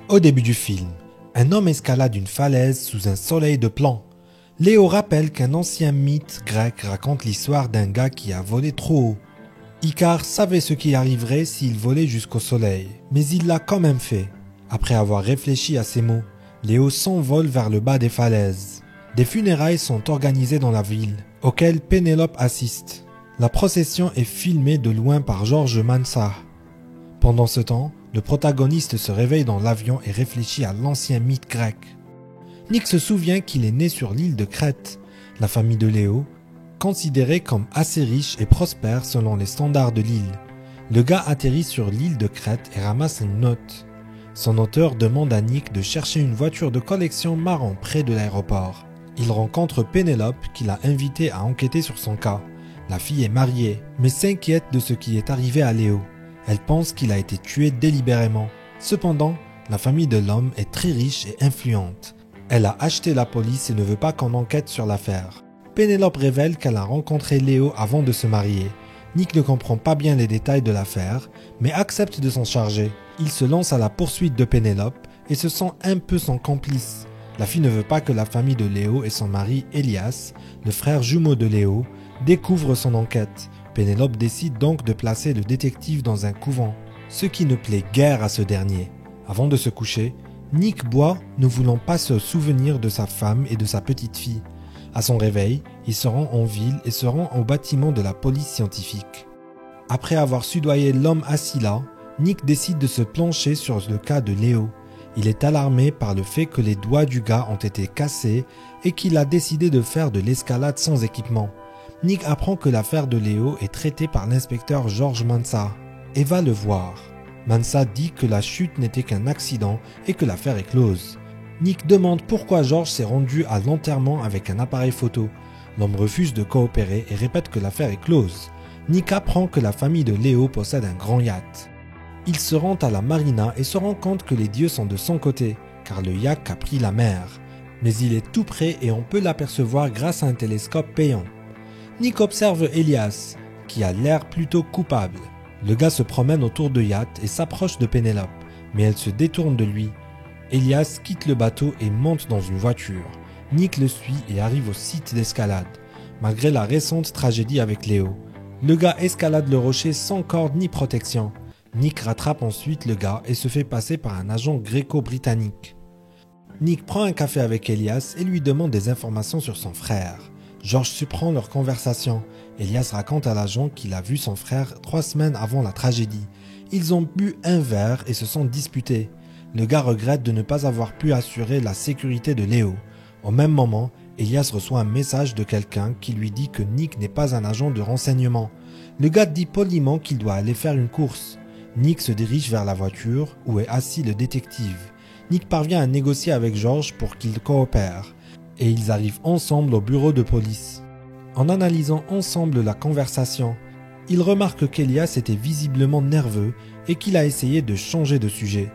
Au début du film, un homme escalade une falaise sous un soleil de plomb. Léo rappelle qu'un ancien mythe grec raconte l'histoire d'un gars qui a volé trop haut. Icare savait ce qui arriverait s'il volait jusqu'au soleil, mais il l'a quand même fait. Après avoir réfléchi à ces mots, Léo s'envole vers le bas des falaises. Des funérailles sont organisées dans la ville, auxquelles Pénélope assiste. La procession est filmée de loin par Georges Mansa. Pendant ce temps, le protagoniste se réveille dans l'avion et réfléchit à l'ancien mythe grec. Nick se souvient qu'il est né sur l'île de Crète. La famille de Léo, considérée comme assez riche et prospère selon les standards de l'île. Le gars atterrit sur l'île de Crète et ramasse une note. Son auteur demande à Nick de chercher une voiture de collection marron près de l'aéroport. Il rencontre Pénélope qui l'a invité à enquêter sur son cas. La fille est mariée, mais s'inquiète de ce qui est arrivé à Léo. Elle pense qu'il a été tué délibérément. Cependant, la famille de l'homme est très riche et influente. Elle a acheté la police et ne veut pas qu'on enquête sur l'affaire. Pénélope révèle qu'elle a rencontré Léo avant de se marier. Nick ne comprend pas bien les détails de l'affaire, mais accepte de s'en charger. Il se lance à la poursuite de Pénélope et se sent un peu son complice. La fille ne veut pas que la famille de Léo et son mari Elias, le frère jumeau de Léo, découvrent son enquête. Pénélope décide donc de placer le détective dans un couvent, ce qui ne plaît guère à ce dernier. Avant de se coucher, Nick boit, ne voulant pas se souvenir de sa femme et de sa petite fille. À son réveil, il se rend en ville et se rend au bâtiment de la police scientifique. Après avoir soudoyé l'homme assis là, Nick décide de se pencher sur le cas de Léo. Il est alarmé par le fait que les doigts du gars ont été cassés et qu'il a décidé de faire de l'escalade sans équipement. Nick apprend que l'affaire de Léo est traitée par l'inspecteur Georges Mansa et va le voir. Mansa dit que la chute n'était qu'un accident et que l'affaire est close. Nick demande pourquoi Georges s'est rendu à l'enterrement avec un appareil photo. L'homme refuse de coopérer et répète que l'affaire est close. Nick apprend que la famille de Léo possède un grand yacht. Il se rend à la marina et se rend compte que les dieux sont de son côté, car le yacht a pris la mer. Mais il est tout près et on peut l'apercevoir grâce à un télescope payant. Nick observe Elias, qui a l'air plutôt coupable. Le gars se promène autour de yacht et s'approche de Pénélope, mais elle se détourne de lui. Elias quitte le bateau et monte dans une voiture. Nick le suit et arrive au site d'escalade, malgré la récente tragédie avec Léo. Le gars escalade le rocher sans corde ni protection. Nick rattrape ensuite le gars et se fait passer par un agent gréco-britannique. Nick prend un café avec Elias et lui demande des informations sur son frère. Georges surprend leur conversation. Elias raconte à l'agent qu'il a vu son frère 3 semaines avant la tragédie. Ils ont bu un verre et se sont disputés. Le gars regrette de ne pas avoir pu assurer la sécurité de Léo. Au même moment, Elias reçoit un message de quelqu'un qui lui dit que Nick n'est pas un agent de renseignement. Le gars dit poliment qu'il doit aller faire une course. Nick se dirige vers la voiture où est assis le détective. Nick parvient à négocier avec Georges pour qu'il coopère. Et ils arrivent ensemble au bureau de police. En analysant ensemble la conversation, ils remarquent qu'Elias était visiblement nerveux et qu'il a essayé de changer de sujet.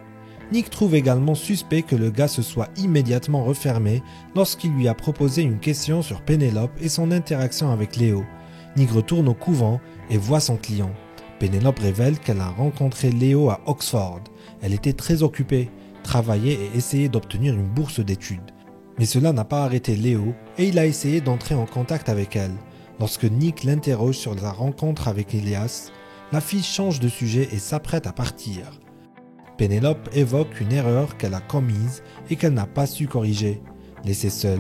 Nick trouve également suspect que le gars se soit immédiatement refermé lorsqu'il lui a proposé une question sur Pénélope et son interaction avec Léo. Nick retourne au couvent et voit son client. Pénélope révèle qu'elle a rencontré Léo à Oxford. Elle était très occupée, travaillait et essayait d'obtenir une bourse d'études. Mais cela n'a pas arrêté Léo et il a essayé d'entrer en contact avec elle. Lorsque Nick l'interroge sur sa rencontre avec Elias, la fille change de sujet et s'apprête à partir. Pénélope évoque une erreur qu'elle a commise et qu'elle n'a pas su corriger. Laissé seul,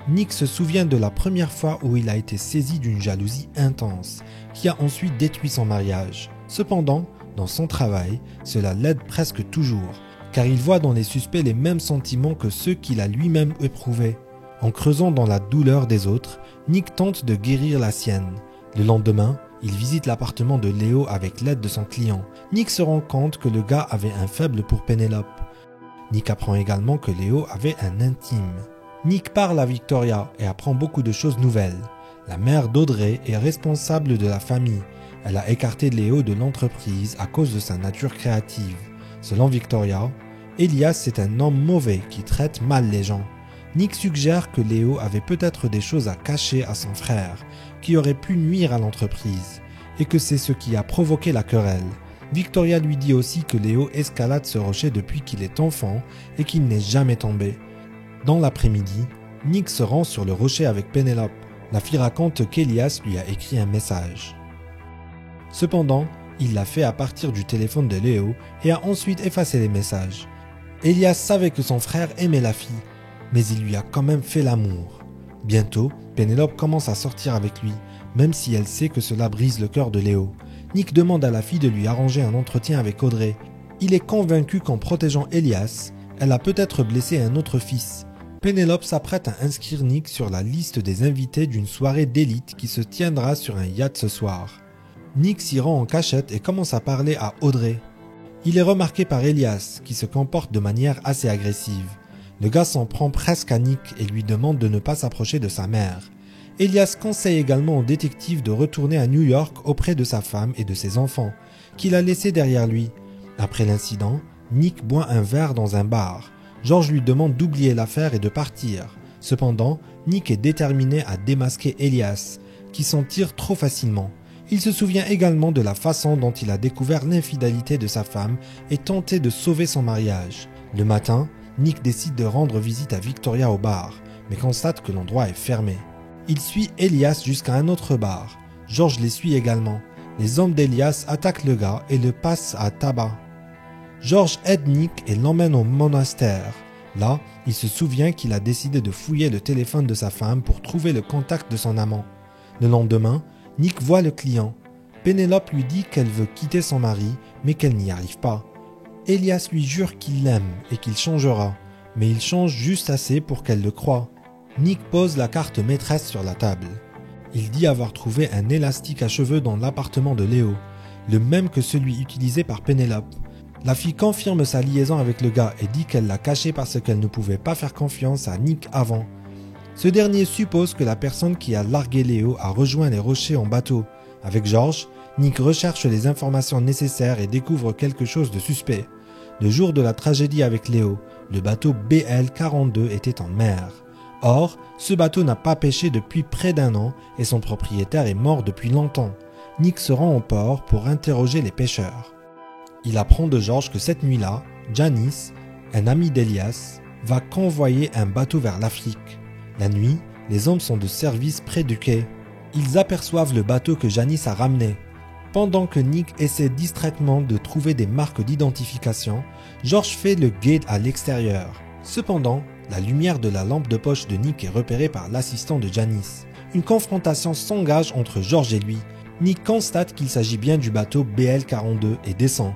Nick se souvient de la première fois où il a été saisi d'une jalousie intense qui a ensuite détruit son mariage. Cependant, dans son travail, cela l'aide presque toujours, car il voit dans les suspects les mêmes sentiments que ceux qu'il a lui-même éprouvés. En creusant dans la douleur des autres, Nick tente de guérir la sienne. Le lendemain, il visite l'appartement de Léo avec l'aide de son client. Nick se rend compte que le gars avait un faible pour Pénélope. Nick apprend également que Léo avait un intime. Nick parle à Victoria et apprend beaucoup de choses nouvelles. La mère d'Audrey est responsable de la famille. Elle a écarté Léo de l'entreprise à cause de sa nature créative. Selon Victoria, Elias est un homme mauvais qui traite mal les gens. Nick suggère que Léo avait peut-être des choses à cacher à son frère, qui auraient pu nuire à l'entreprise, et que c'est ce qui a provoqué la querelle. Victoria lui dit aussi que Léo escalade ce rocher depuis qu'il est enfant et qu'il n'est jamais tombé. Dans l'après-midi, Nick se rend sur le rocher avec Pénélope. La fille raconte qu'Elias lui a écrit un message. Cependant, il l'a fait à partir du téléphone de Léo et a ensuite effacé les messages. Elias savait que son frère aimait la fille, mais il lui a quand même fait l'amour. Bientôt, Pénélope commence à sortir avec lui, même si elle sait que cela brise le cœur de Léo. Nick demande à la fille de lui arranger un entretien avec Audrey. Il est convaincu qu'en protégeant Elias, elle a peut-être blessé un autre fils. Pénélope s'apprête à inscrire Nick sur la liste des invités d'une soirée d'élite qui se tiendra sur un yacht ce soir. Nick s'y rend en cachette et commence à parler à Audrey. Il est remarqué par Elias, qui se comporte de manière assez agressive. Le gars s'en prend presque à Nick et lui demande de ne pas s'approcher de sa mère. Elias conseille également au détective de retourner à New York auprès de sa femme et de ses enfants, qu'il a laissés derrière lui. Après l'incident, Nick boit un verre dans un bar. George lui demande d'oublier l'affaire et de partir. Cependant, Nick est déterminé à démasquer Elias, qui s'en tire trop facilement. Il se souvient également de la façon dont il a découvert l'infidélité de sa femme et tenté de sauver son mariage. Le matin, Nick décide de rendre visite à Victoria au bar, mais constate que l'endroit est fermé. Il suit Elias jusqu'à un autre bar. George les suit également. Les hommes d'Elias attaquent le gars et le passent à tabac. George aide Nick et l'emmène au monastère. Là, il se souvient qu'il a décidé de fouiller le téléphone de sa femme pour trouver le contact de son amant. Le lendemain, Nick voit le client. Pénélope lui dit qu'elle veut quitter son mari, mais qu'elle n'y arrive pas. Elias lui jure qu'il l'aime et qu'il changera, mais il change juste assez pour qu'elle le croie. Nick pose la carte maîtresse sur la table. Il dit avoir trouvé un élastique à cheveux dans l'appartement de Léo, le même que celui utilisé par Pénélope. La fille confirme sa liaison avec le gars et dit qu'elle l'a caché parce qu'elle ne pouvait pas faire confiance à Nick avant. Ce dernier suppose que la personne qui a largué Léo a rejoint les rochers en bateau. Avec George, Nick recherche les informations nécessaires et découvre quelque chose de suspect. Le jour de la tragédie avec Léo, le bateau BL-42 était en mer. Or, ce bateau n'a pas pêché depuis près d'1 an et son propriétaire est mort depuis longtemps. Nick se rend au port pour interroger les pêcheurs. Il apprend de George que cette nuit-là, Janice, un ami d'Elias, va convoyer un bateau vers l'Afrique. La nuit, les hommes sont de service près du quai. Ils aperçoivent le bateau que Janice a ramené. Pendant que Nick essaie distraitement de trouver des marques d'identification, George fait le guet à l'extérieur. Cependant, la lumière de la lampe de poche de Nick est repérée par l'assistant de Janice. Une confrontation s'engage entre George et lui. Nick constate qu'il s'agit bien du bateau BL-42 et descend.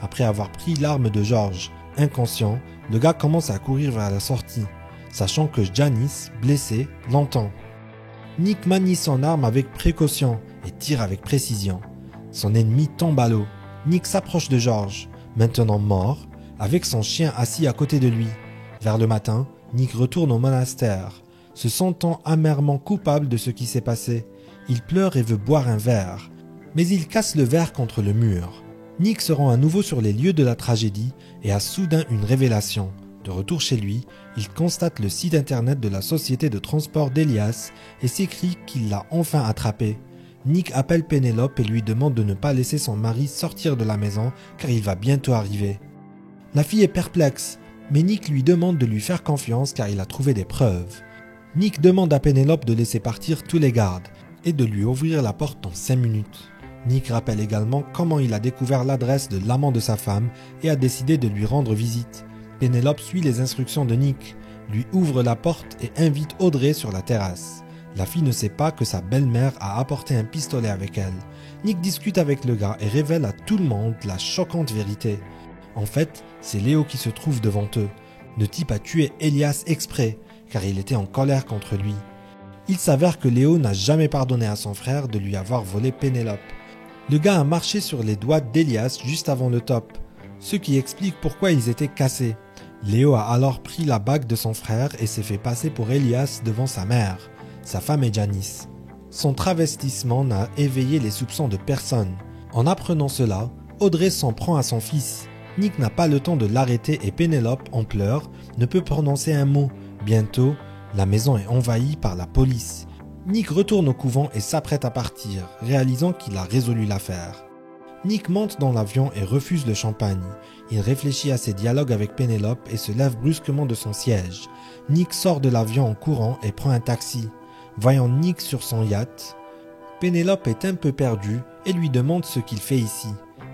Après avoir pris l'arme de George, inconscient, le gars commence à courir vers la sortie, sachant que Janice, blessée, l'entend. Nick manie son arme avec précaution et tire avec précision. Son ennemi tombe à l'eau. Nick s'approche de George, maintenant mort, avec son chien assis à côté de lui. Vers le matin, Nick retourne au monastère, se sentant amèrement coupable de ce qui s'est passé. Il pleure et veut boire un verre, mais il casse le verre contre le mur. Nick se rend à nouveau sur les lieux de la tragédie et a soudain une révélation. De retour chez lui, il constate le site internet de la société de transport d'Elias et s'écrie qu'il l'a enfin attrapé. Nick appelle Pénélope et lui demande de ne pas laisser son mari sortir de la maison car il va bientôt arriver. La fille est perplexe, mais Nick lui demande de lui faire confiance car il a trouvé des preuves. Nick demande à Pénélope de laisser partir tous les gardes et de lui ouvrir la porte dans 5 minutes. Nick rappelle également comment il a découvert l'adresse de l'amant de sa femme et a décidé de lui rendre visite. Pénélope suit les instructions de Nick, lui ouvre la porte et invite Audrey sur la terrasse. La fille ne sait pas que sa belle-mère a apporté un pistolet avec elle. Nick discute avec le gars et révèle à tout le monde la choquante vérité. En fait, c'est Léo qui se trouve devant eux. Le type a tué Elias exprès, car il était en colère contre lui. Il s'avère que Léo n'a jamais pardonné à son frère de lui avoir volé Pénélope. Le gars a marché sur les doigts d'Elias juste avant le top, ce qui explique pourquoi ils étaient cassés. Léo a alors pris la bague de son frère et s'est fait passer pour Elias devant sa mère, sa femme et Janice. Son travestissement n'a éveillé les soupçons de personne. En apprenant cela, Audrey s'en prend à son fils. Nick n'a pas le temps de l'arrêter et Pénélope, en pleurs, ne peut prononcer un mot. Bientôt, la maison est envahie par la police. Nick retourne au couvent et s'apprête à partir, réalisant qu'il a résolu l'affaire. Nick monte dans l'avion et refuse le champagne. Il réfléchit à ses dialogues avec Pénélope et se lève brusquement de son siège. Nick sort de l'avion en courant et prend un taxi. Voyant Nick sur son yacht, Pénélope est un peu perdue et lui demande ce qu'il fait ici.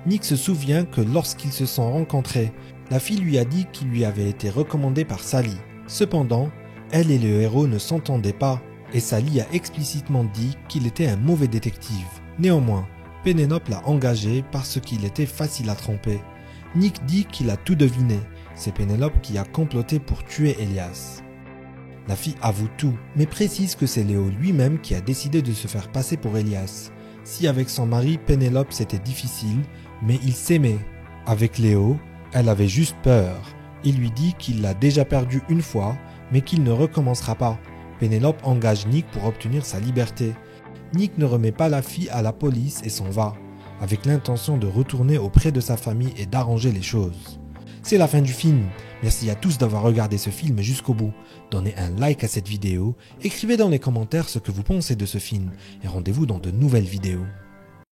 Nick se souvient que lorsqu'ils se sont rencontrés, la fille lui a dit qu'il lui avait été recommandé par Sally. Cependant, elle et le héros ne s'entendaient pas et Sally a explicitement dit qu'il était un mauvais détective. Néanmoins, Pénélope l'a engagé parce qu'il était facile à tromper. Nick dit qu'il a tout deviné. C'est Pénélope qui a comploté pour tuer Elias. La fille avoue tout, mais précise que c'est Léo lui-même qui a décidé de se faire passer pour Elias. Si avec son mari, Pénélope, c'était difficile, mais ils s'aimaient. Avec Léo, elle avait juste peur. Il lui dit qu'il l'a déjà perdu une fois, mais qu'il ne recommencera pas. Pénélope engage Nick pour obtenir sa liberté. Nick ne remet pas la fille à la police et s'en va, avec l'intention de retourner auprès de sa famille et d'arranger les choses. C'est la fin du film. Merci à tous d'avoir regardé ce film jusqu'au bout. Donnez un like à cette vidéo, écrivez dans les commentaires ce que vous pensez de ce film et rendez-vous dans de nouvelles vidéos.